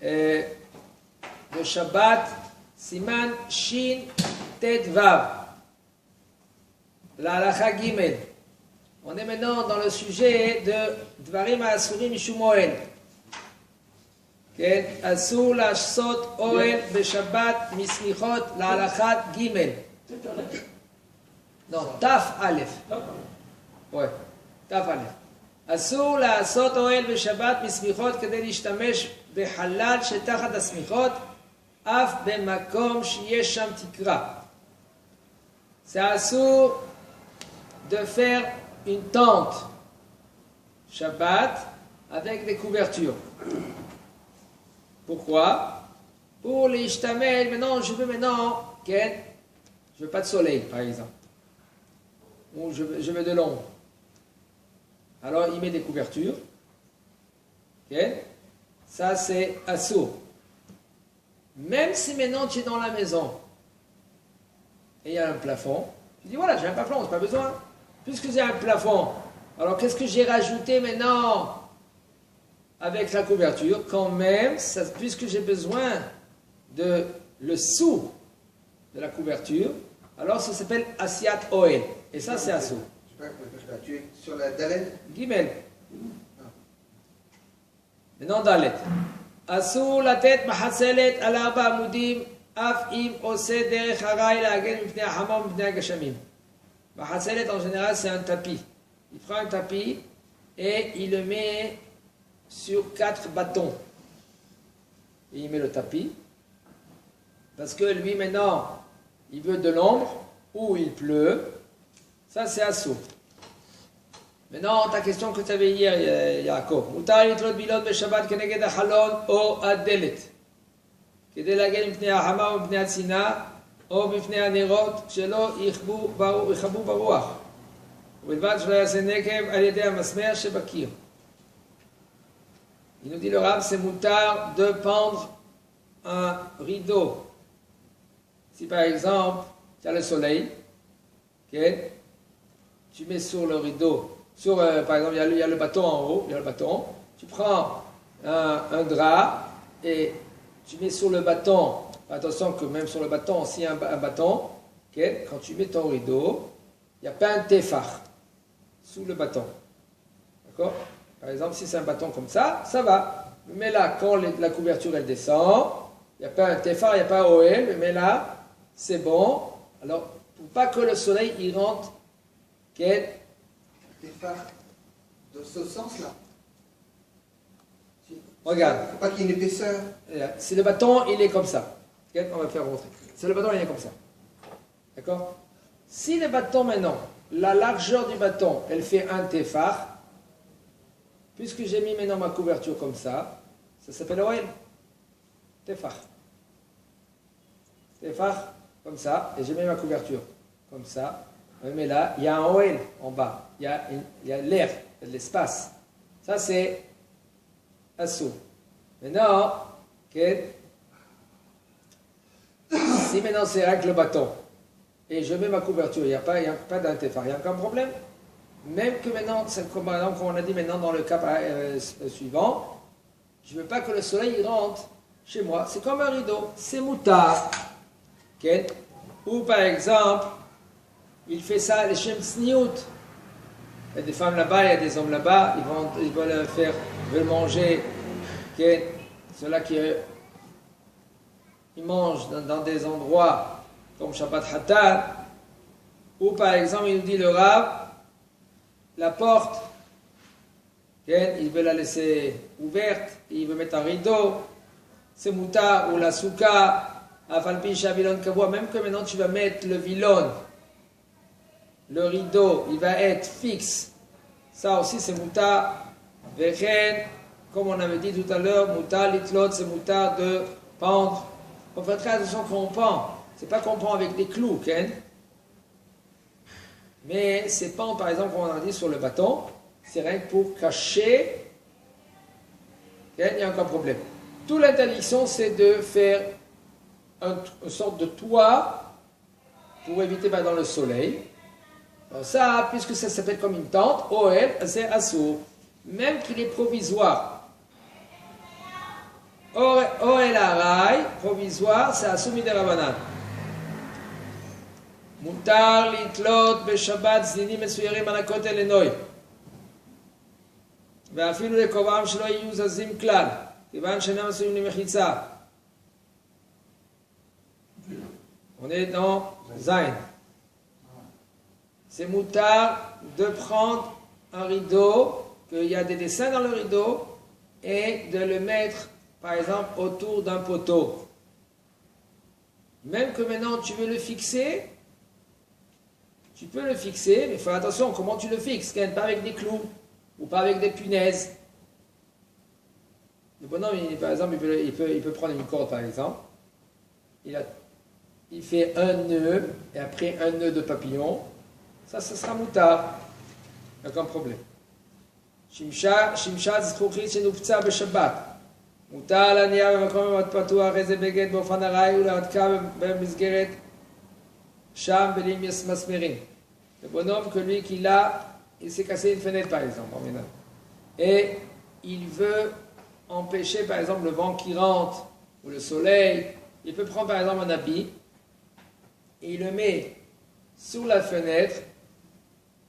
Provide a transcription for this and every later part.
de Shabbat, Siman Shin Tet Vav, la halacha Gimel. On est maintenant dans le sujet de Dvarim Asurim Mishum Ohel. Asur lashsot Ohel Beshabbat Mislichot la halacha Gimel. Non, Taf Aleph. Ouais, Taf Aleph. אסור לעשות אוהל בשבת מסמיכות כדי להשתמש בחלל שתחת הסמיכות אף במקום שיש שם תקרה. C'est אסור de faire une tente Shabbat avec des couvertures. Pourquoi? Pour להשתמש, maintenant je veux je veux pas de soleil par exemple, ou je veux de l'ombre. Alors il met des couvertures. Okay. Ça c'est assour. Même si maintenant tu es dans la maison et il y a un plafond, tu dis voilà, j'ai un plafond, c'est pas besoin. Puisque j'ai un plafond, alors qu'est-ce que j'ai rajouté maintenant avec la couverture? Quand même, puisque j'ai besoin de le sous de la couverture, alors ça s'appelle Asiat Ohel. Et ça c'est assour. Tu es sur la Dalet? Gimel. Maintenant Dalet. Asur latet mahasselet al arba amudim af im ose derech harai lagen mipnei hamam mipnei gashamim. Mahasselet en général c'est un tapis. Il prend un tapis et il le met sur 4 bâtons. Et il met le tapis. Parce que lui maintenant, il veut de l'ombre ou il pleut. Ça c'est assour. Maintenant, ta question que tu avais hier, Yaakov. Mutar litlot bilot beshabbat keneged החלון או הדלת. כדי להגן מפני החמה ומפני הצנעה או מפני הנרות שלא יכבו ברוח. ובלבד שלא יעשה נקב על ידי המסמר שבקיר. Il nous dit le Rav, c'est mutar de pendre un rideau. Si par exemple, tu as le soleil, okay, tu mets sur le rideau, par exemple, il y a le bâton en haut, il y a le bâton, tu prends un drap et tu mets sur le bâton, attention que même sur le bâton, s'il y a un bâton, okay, quand tu mets ton rideau, il n'y a pas un tefar sous le bâton. D'accord? Par exemple, si c'est un bâton comme ça va. Mais là, quand la couverture elle descend, il n'y a pas un tefar, il n'y a pas un OL, mais là, c'est bon. Alors, pour pas que le soleil il rentre, okay, dans ce sens-là. Regarde. Il ne faut pas qu'il y ait une épaisseur. Si le bâton, il est comme ça. Okay, on va faire rentrer. Si le bâton, il est comme ça. D'accord? Si le bâton, maintenant, la largeur du bâton, elle fait un tefar, puisque j'ai mis maintenant ma couverture comme ça s'appelle OL. Tefar. Tefar, comme ça, et j'ai mis ma couverture comme ça. Mais là, il y a un OL en bas. Il y a l'air, il y a de l'espace. Ça, c'est assour. Maintenant, okay, si maintenant c'est avec le bâton et je mets ma couverture, il n'y a pas d'intefar, il n'y a aucun problème. Même que maintenant, comme on a dit maintenant dans le cas suivant, je ne veux pas que le soleil il rentre chez moi. C'est comme un rideau, c'est mutar. Okay. Ou par exemple, il fait ça, les shem tsniout. Il y a des femmes là-bas, il y a des hommes là-bas, ils veulent manger, okay, ceux-là qui ils mangent dans des endroits comme Shabbat Hatat, ou par exemple, il nous dit le Rav, la porte, okay, il veut la laisser ouverte, il veut mettre un rideau, c'est mutar, ou la souka, afalpi shavilon kavua, même que maintenant tu vas mettre le vilon, le rideau, il va être fixe. Ça aussi, c'est mutar. Vechen, comme on avait dit tout à l'heure, mutar litlot, c'est mutar de pendre. On fait très attention quand on pend. C'est pas qu'on pend avec des clous, Ken. Mais c'est pendre, par exemple, comme on a dit sur le bâton, c'est rien que pour cacher. Ken, il n'y a aucun problème. Toute l'interdiction, c'est de faire une sorte de toit pour éviter dans le soleil. Alors ça, puisque ça s'appelle comme une tente, OL, c'est assour. Même qu'il est provisoire. Oel Arai, provisoire, c'est Asumi de Rabanan. Mutar litlot beshabbat zdinim mesuyerim al hakotel enoi. ואפילו לקובעם שלא יהיו זזים כלל, כיוון שאינם עשויים למחיצה. On est dans Zain. C'est moutard de prendre un rideau, qu'il y a des dessins dans le rideau, et de le mettre, par exemple, autour d'un poteau. Même que maintenant tu veux le fixer, tu peux le fixer, mais il faut faire attention comment tu le fixes, pas avec des clous, ou pas avec des punaises. Le bonhomme, par exemple, il peut prendre une corde, par exemple, il fait un nœud, et après un nœud de papillon, ça sera moutard, aucun problème. שימשה זכוכית שנופצה בשבת. מותר להניעה במקום מאוד פתוח איזה בגד באופן ארעי ולהדקה במסגרת שם בלים מסמרים. Le bonhomme que lui qu'il a, il s'est cassé une fenêtre par exemple, et il veut empêcher par exemple le vent qui rentre ou le soleil. Il peut prendre par exemple un habit et il le met sous la fenêtre,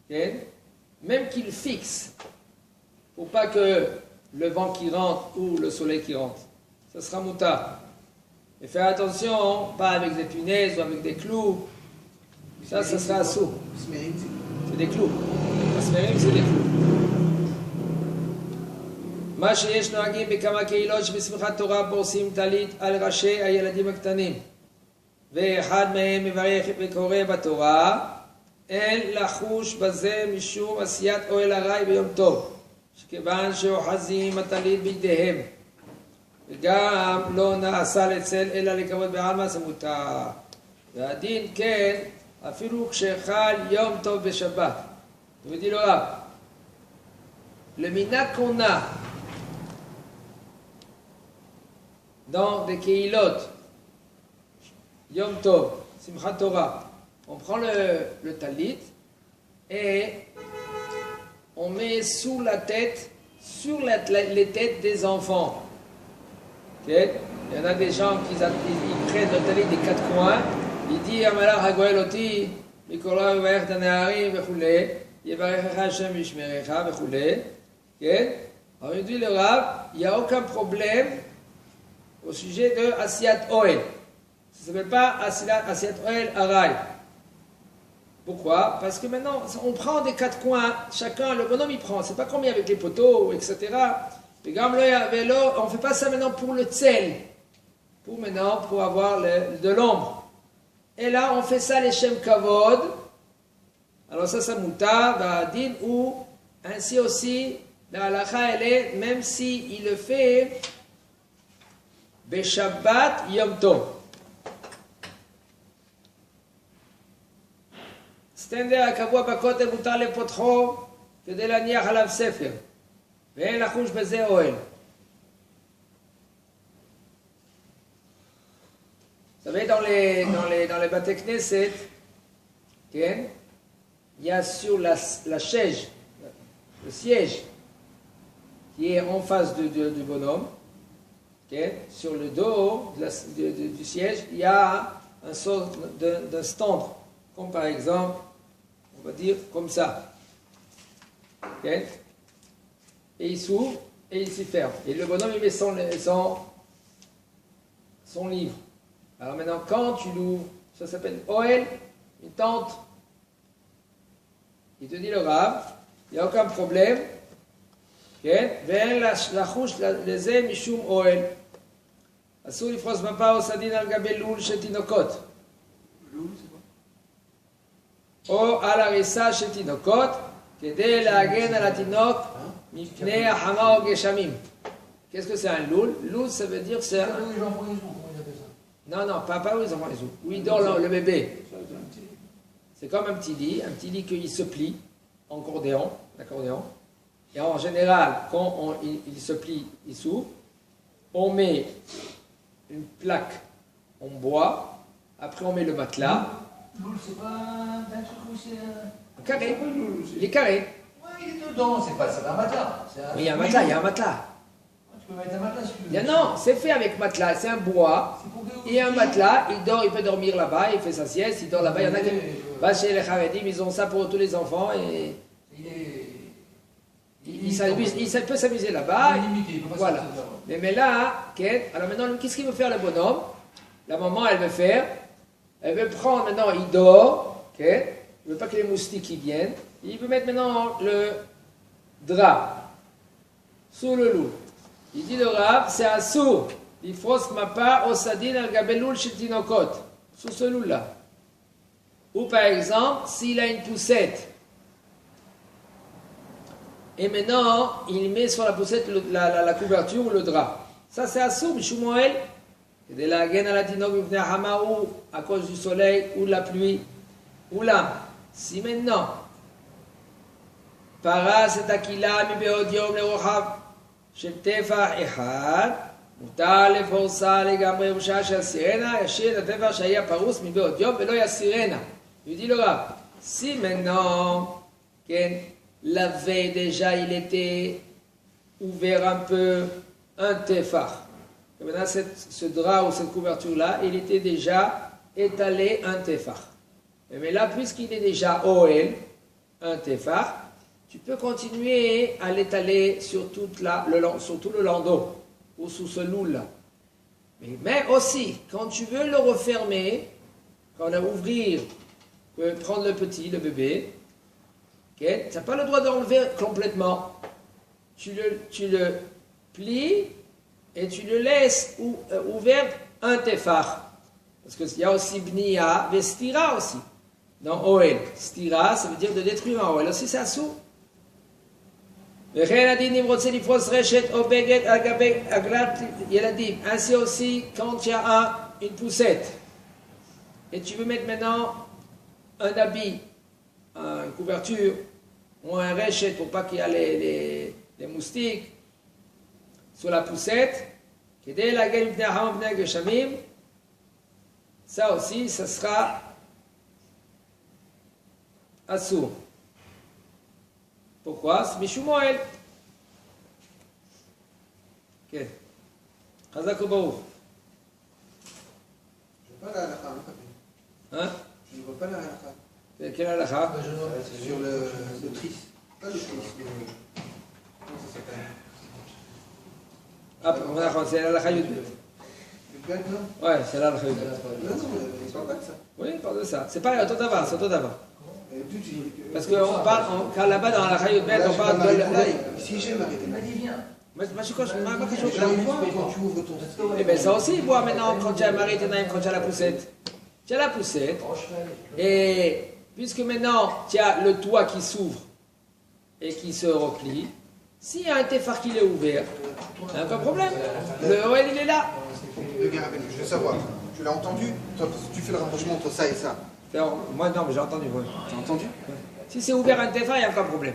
okay, même qu'il fixe, pour pas que le vent qui rentre ou le soleil qui rentre. Ça sera moutard. Et faire attention, pas avec des punaises ou avec des clous. Ça sera assou. C'est des clous. Masmerim, c'est des clous. מה שיש נוהגים בכמה קהילות שבשמחת תורה פורסים טלית על ראשי הילדים הקטנים, ואחד מהם מברך וקורא בתורה, אין לחוש בזה משום עשיית אוהל ארעי ביום טוב, שכיוון שאוחזים הטלית בידיהם, וגם לא נעשה לצל אלא לכבוד בעלמא, זה מותר. והדין כן, אפילו כשחל יום טוב בשבת. הוא dit le rab, le minhag qu'on a dans des keilot, Yom Tov, Simchat Torah, on prend le talit et on met sous la tête, sur les têtes des enfants. Okay? Il y en a des gens qui prennent le talit des quatre coins, ils disent Amalach Hagoel Oti, Mikora Vayach Daneharim, Vechule, Yevarech Hashem Vishmerecha, Vechule. Alors il dit le Rav, il n'y a aucun problème au sujet de Asiyat Oel. Ça ne s'appelle pas Asiyat Oel Arai. Pourquoi? Parce que maintenant, on prend des quatre coins, chacun, le bonhomme il prend, c'est pas comme avec les poteaux, etc. On ne fait pas ça maintenant pour le tsel, pour avoir de l'ombre. Et là, on fait ça les Shem Kavod. Alors ça mouta, Va'adin, ou ainsi aussi, la halakha, elle est, même si il le fait Beshabbat Yom Tov. סטנדר הקבוע בכותל מותר לפותחו כדי להניח עליו ספר, ואין לחוש בזה אוהל. Vous savez, dans les Bate Knesset, il y a sur la chaise, le siège, qui est en face du bonhomme, sur le dos du siège, il y a un sort d'un stand, comme par exemple, on va dire comme ça. Et il s'ouvre et il s'y ferme. Et le bonhomme, il met son livre. Alors maintenant, quand tu l'ouvres, ça s'appelle Oel, une tente. Il te dit le Rav, il n'y a aucun problème. ואין לחוש לזה משום אוהל. אסור לפרוס מפה או סדין על גבי לול של תינוקות. או על הריסה של תינוקות, כדי להגן על התינוק מפני החמה או גשמים. Qu'est-ce que c'est un loul? Loul, ça veut dire que c'est un... Non, pas où les enfants les ouvrent. Où il dort le bébé. C'est comme un petit lit qu'il se plie en accordéon. Et en général, quand il se plie, il s'ouvre, on met une plaque en bois, après on met le matelas. Loul, c'est pas un truc où c'est un carré. Il est carré. Ouais, il est dedans, c'est pas un matelas. Oui, il y a un matelas. Tu peux mettre un matelas si tu veux. Bien non, c'est fait avec matelas, c'est un bois. C'est pour que- Et un matelas, il dort, il peut dormir là-bas, il fait sa sieste, il dort là-bas. Il y en a qui va chez les Haredim, ils ont ça pour tous les enfants et Il est. il peut s'amuser là-bas. Il est limité, il peut pas Voilà. sortir dehors. Mais là, Ken, alors maintenant, qu'est-ce qu'il veut faire le bonhomme? La maman, elle veut faire, elle veut prendre maintenant, il dort, Ken, il ne veut pas que les moustiques y viennent. Il veut mettre maintenant le drap sous le loup. Il dit le rab, c'est assour. Il frosse ma part au sadin al gabeloul chez Tinokot, sous ce loup-là. Ou par exemple, s'il a une poussette, et maintenant il met sur la poussette la couverture ou le drap. Ça c'est assour, Mishumuel, de la gaine à la Tinok, ou à cause du soleil ou de la pluie. Ou là, si maintenant, פרס את הקהילה מבעוד יום לרוחב של טפח אחד, מותר לפורסה לגמרי בשעה שהסירנה ישאיר את הטפח שהיה פרוס מבעוד יום ולא יסירנה. Il dit le rab, si maintenant, la veille déjà il était ouvert un peu un tefach, et maintenant ce drap ou cette couverture-là, il était déjà étalé un tefach. Mais là, puisqu'il est déjà Oel, un tefach, tu peux continuer à l'étaler sur tout le landau ou sous ce loup-là. Mais aussi, quand tu veux le refermer, quand on va ouvrir, prendre le petit, le bébé, tu n'as pas le droit d'enlever complètement. Tu le plies et tu le laisses ouvert un tefach. Parce qu'il y a aussi bnia, mais stira aussi. Dans Oel. Stira, ça veut dire de détruire un Oel. Aussi, c'est assourd. Ainsi aussi, quand il y a une poussette, et tu veux mettre maintenant un habit, une couverture, ou un réchet pour pas qu'il y ait les moustiques, sur la poussette, ça aussi, ça sera assourd. Pourquoi? C'est Mishumuel. Ok. Chazak ou Baruch. Je ne vois pas la halakha. Hein? Je ne vois pas la halakha. Quelle halakha? Sur le tris. Pas le tris. Comment ça s'appelle? Ah, c'est l'halakha Yudbet. Le gag, non? Ouais, c'est l'halakha Yudbet. Non, il ne parle pas de ça. Oui, il parle de ça. C'est pas Totava, c'est Totava. Parce que qu'on parle, quand là-bas dans la Chayot Bet, on parle de. Si j'aime arrêter. Vas-y, viens. Mais je crois Déjà une fois, quand tu ouvres ton testament. Eh bien, ça aussi, il voit maintenant quand tu as Marie Tenaïm, quand tu as la poussette. Tu as la poussette, et puisque maintenant tu as le toit qui s'ouvre et qui se replie, s'il y a un téphar qui est ouvert, il n'y a aucun problème. Le OL, il est là. Le gars, je veux savoir, tu l'as entendu? Toi, tu fais le rapprochement entre ça et ça. Moi, non, mais j'ai entendu. Ouais. Tu as entendu? Si c'est ouvert un téphar, il n'y a aucun problème.